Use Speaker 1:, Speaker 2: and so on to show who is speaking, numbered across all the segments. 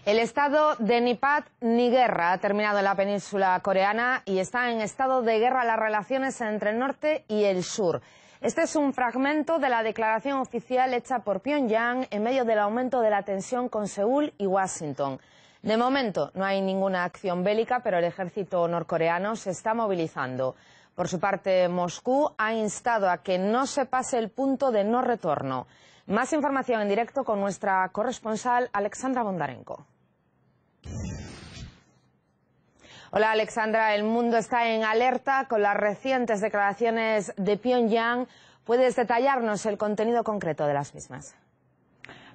Speaker 1: El estado de ni paz ni guerra ha terminado en la península coreana y está en estado de guerra las relaciones entre el norte y el sur. Este es un fragmento de la declaración oficial hecha por Pyongyang en medio del aumento de la tensión con Seúl y Washington. De momento no hay ninguna acción bélica, pero el ejército norcoreano se está movilizando. Por su parte, Moscú ha instado a que no se pase el punto de no retorno. Más información en directo con nuestra corresponsal Alexandra Bondarenko. Hola Alexandra, el mundo está en alerta con las recientes declaraciones de Pyongyang. ¿Puedes detallarnos el contenido concreto de las mismas?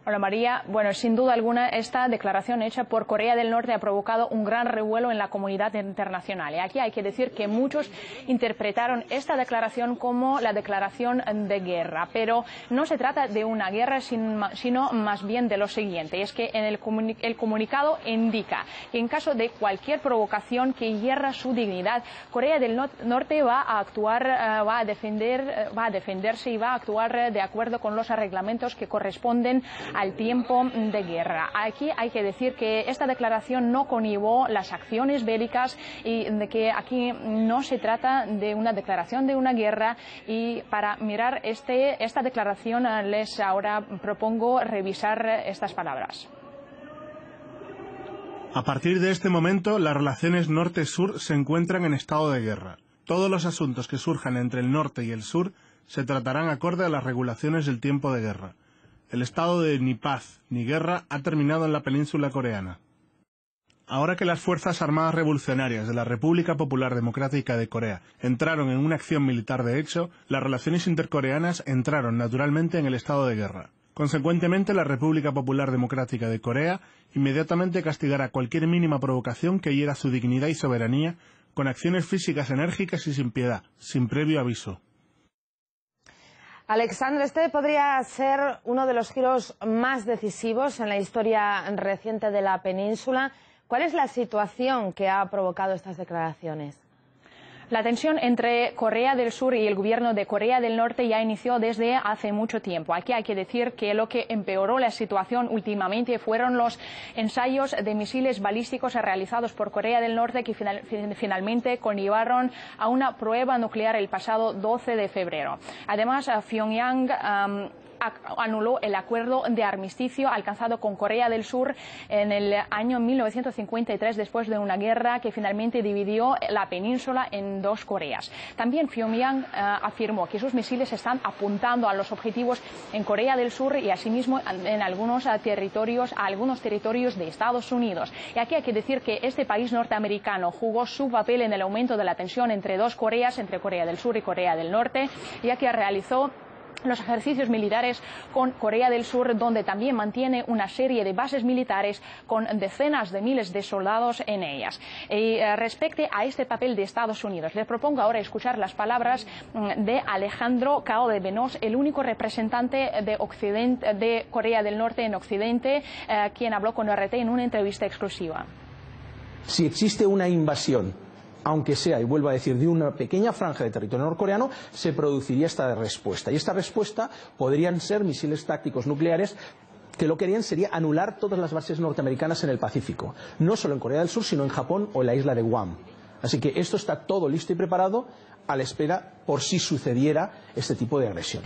Speaker 2: Hola María, bueno, sin duda alguna esta declaración hecha por Corea del Norte ha provocado un gran revuelo en la comunidad internacional. Y aquí hay que decir que muchos interpretaron esta declaración como la declaración de guerra, pero no se trata de una guerra sino más bien de lo siguiente, y es que en el comunicado indica que en caso de cualquier provocación que hierra su dignidad, Corea del Norte va a actuar, va a defenderse y va a actuar de acuerdo con los reglamentos que corresponden al tiempo de guerra. Aquí hay que decir que esta declaración no conllevó las acciones bélicas y de que aquí no se trata de una declaración de una guerra, y para mirar esta declaración les ahora propongo revisar estas palabras.
Speaker 3: A partir de este momento, las relaciones norte-sur se encuentran en estado de guerra. Todos los asuntos que surjan entre el norte y el sur se tratarán acorde a las regulaciones del tiempo de guerra. El estado de ni paz ni guerra ha terminado en la península coreana. Ahora que las Fuerzas Armadas Revolucionarias de la República Popular Democrática de Corea entraron en una acción militar de hecho, las relaciones intercoreanas entraron naturalmente en el estado de guerra. Consecuentemente, la República Popular Democrática de Corea inmediatamente castigará cualquier mínima provocación que hiera su dignidad y soberanía con acciones físicas enérgicas y sin piedad, sin previo aviso.
Speaker 1: Alexandra, este podría ser uno de los giros más decisivos en la historia reciente de la península. ¿Cuál es la situación que ha provocado estas declaraciones?
Speaker 2: La tensión entre Corea del Sur y el gobierno de Corea del Norte ya inició desde hace mucho tiempo. Aquí hay que decir que lo que empeoró la situación últimamente fueron los ensayos de misiles balísticos realizados por Corea del Norte, que finalmente conllevaron a una prueba nuclear el pasado 12 de febrero. Además, Pyongyang anuló el acuerdo de armisticio alcanzado con Corea del Sur en el año 1953, después de una guerra que finalmente dividió la península en dos Coreas. También Pyongyang afirmó que sus misiles están apuntando a los objetivos en Corea del Sur y asimismo en algunos territorios de Estados Unidos. Y aquí hay que decir que este país norteamericano jugó su papel en el aumento de la tensión entre dos Coreas, entre Corea del Sur y Corea del Norte, ya que realizó los ejercicios militares con Corea del Sur, donde también mantiene una serie de bases militares con decenas de miles de soldados en ellas. Y respecto a este papel de Estados Unidos, les propongo ahora escuchar las palabras de Alejandro Cao de Benós, el único representante de Corea del Norte en Occidente, quien habló con RT en una entrevista exclusiva.
Speaker 4: Si existe una invasión, aunque sea, y vuelvo a decir, de una pequeña franja de territorio norcoreano, se produciría esta respuesta. Y esta respuesta podrían ser misiles tácticos nucleares que lo que harían sería anular todas las bases norteamericanas en el Pacífico. No solo en Corea del Sur, sino en Japón o en la isla de Guam. Así que esto está todo listo y preparado a la espera por si sucediera este tipo de agresión.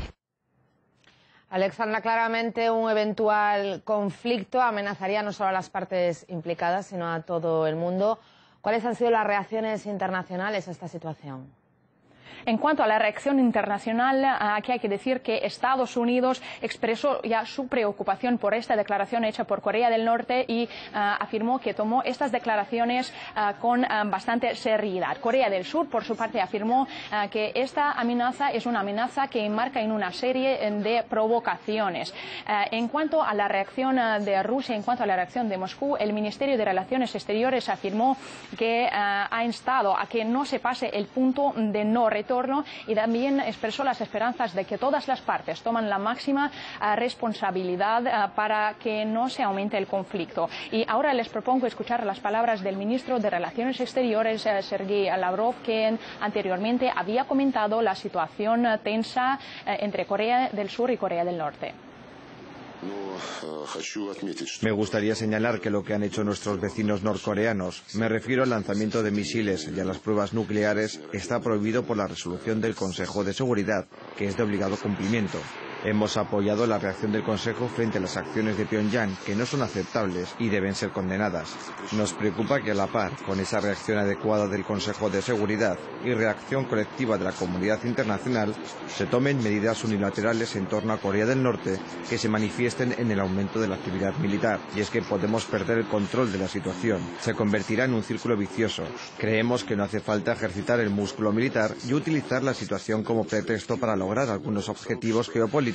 Speaker 1: Alexandra, claramente un eventual conflicto amenazaría no solo a las partes implicadas, sino a todo el mundo. ¿Cuáles han sido las reacciones internacionales a esta situación?
Speaker 2: En cuanto a la reacción internacional, aquí hay que decir que Estados Unidos expresó ya su preocupación por esta declaración hecha por Corea del Norte y afirmó que tomó estas declaraciones con bastante seriedad. Corea del Sur, por su parte, afirmó que esta amenaza es una amenaza que enmarca en una serie de provocaciones. En cuanto a la reacción de Rusia, en cuanto a la reacción de Moscú, el Ministerio de Relaciones Exteriores afirmó que ha instado a que no se pase el punto de no retorno, y también expresó las esperanzas de que todas las partes toman la máxima responsabilidad para que no se aumente el conflicto. Y ahora les propongo escuchar las palabras del ministro de Relaciones Exteriores, Sergei Lavrov, quien anteriormente había comentado la situación tensa entre Corea del Sur y Corea del Norte.
Speaker 5: Me gustaría señalar que lo que han hecho nuestros vecinos norcoreanos, me refiero al lanzamiento de misiles y a las pruebas nucleares, está prohibido por la resolución del Consejo de Seguridad, que es de obligado cumplimiento. Hemos apoyado la reacción del Consejo frente a las acciones de Pyongyang, que no son aceptables y deben ser condenadas. Nos preocupa que a la par, con esa reacción adecuada del Consejo de Seguridad y reacción colectiva de la comunidad internacional, se tomen medidas unilaterales en torno a Corea del Norte que se manifiesten en el aumento de la actividad militar. Y es que podemos perder el control de la situación. Se convertirá en un círculo vicioso. Creemos que no hace falta ejercitar el músculo militar y utilizar la situación como pretexto para lograr algunos objetivos geopolíticos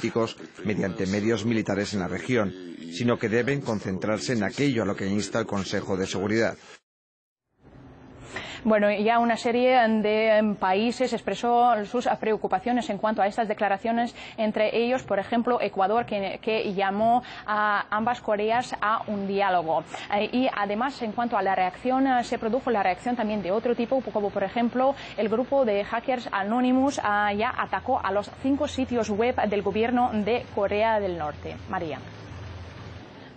Speaker 5: mediante medios militares en la región, sino que deben concentrarse en aquello a lo que insta el Consejo de Seguridad.
Speaker 2: Bueno, ya una serie de países expresó sus preocupaciones en cuanto a estas declaraciones, entre ellos, por ejemplo, Ecuador, que llamó a ambas Coreas a un diálogo. Y además, en cuanto a la reacción, se produjo la reacción también de otro tipo, como por ejemplo, el grupo de hackers Anonymous ya atacó a los 5 sitios web del gobierno de Corea del Norte. María.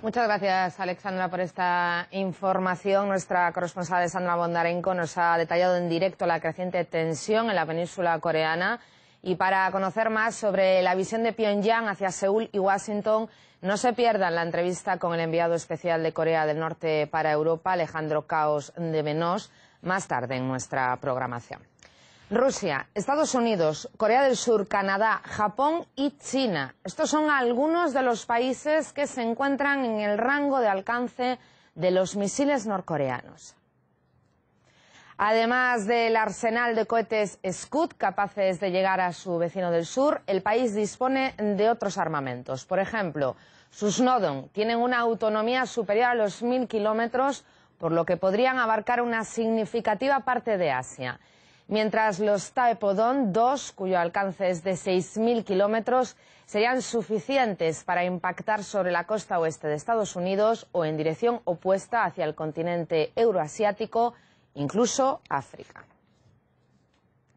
Speaker 1: Muchas gracias, Alexandra, por esta información. Nuestra corresponsal Sandra Bondarenko nos ha detallado en directo la creciente tensión en la península coreana. Y para conocer más sobre la visión de Pyongyang hacia Seúl y Washington, no se pierdan la entrevista con el enviado especial de Corea del Norte para Europa, Alejandro Caos de Menos, más tarde en nuestra programación. Rusia, Estados Unidos, Corea del Sur, Canadá, Japón y China. Estos son algunos de los países que se encuentran en el rango de alcance de los misiles norcoreanos. Además del arsenal de cohetes Scud capaces de llegar a su vecino del sur, el país dispone de otros armamentos. Por ejemplo, sus Snowdon tienen una autonomía superior a los 1000 kilómetros, por lo que podrían abarcar una significativa parte de Asia. Mientras los Taepodon 2, cuyo alcance es de 6000 kilómetros, serían suficientes para impactar sobre la costa oeste de Estados Unidos o en dirección opuesta hacia el continente euroasiático, incluso África.